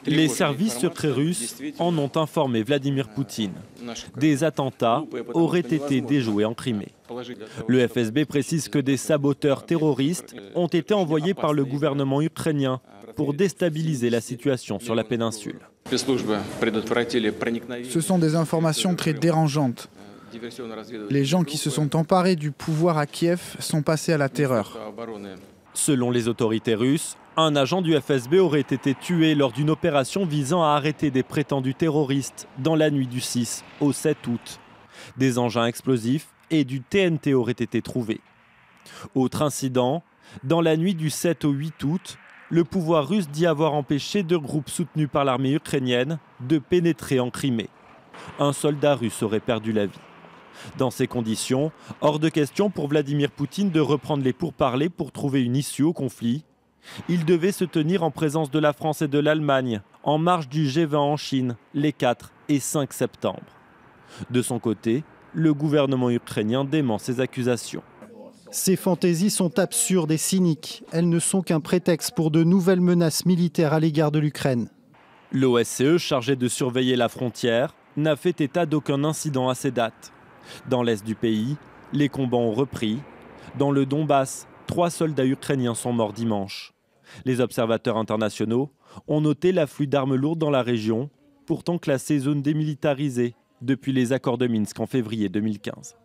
Les services secrets russes en ont informé Vladimir Poutine. Des attentats auraient été déjoués en Crimée. Le FSB précise que des saboteurs terroristes ont été envoyés par le gouvernement ukrainien pour déstabiliser la situation sur la péninsule. Ce sont des informations très dérangeantes. Les gens qui se sont emparés du pouvoir à Kiev sont passés à la terreur. Selon les autorités russes, un agent du FSB aurait été tué lors d'une opération visant à arrêter des prétendus terroristes dans la nuit du 6 au 7 août. Des engins explosifs et du TNT auraient été trouvés. Autre incident, dans la nuit du 7 au 8 août, le pouvoir russe dit avoir empêché 2 groupes soutenus par l'armée ukrainienne de pénétrer en Crimée. Un soldat russe aurait perdu la vie. Dans ces conditions, hors de question pour Vladimir Poutine de reprendre les pourparlers pour trouver une issue au conflit. Il devait se tenir en présence de la France et de l'Allemagne, en marge du G20 en Chine, les 4 et 5 septembre. De son côté, le gouvernement ukrainien dément ces accusations. Ces fantaisies sont absurdes et cyniques. Elles ne sont qu'un prétexte pour de nouvelles menaces militaires à l'égard de l'Ukraine. L'OSCE, chargé de surveiller la frontière, n'a fait état d'aucun incident à ces dates. Dans l'est du pays, les combats ont repris. Dans le Donbass, 3 soldats ukrainiens sont morts dimanche. Les observateurs internationaux ont noté l'afflux d'armes lourdes dans la région, pourtant classée zone démilitarisée depuis les accords de Minsk en février 2015.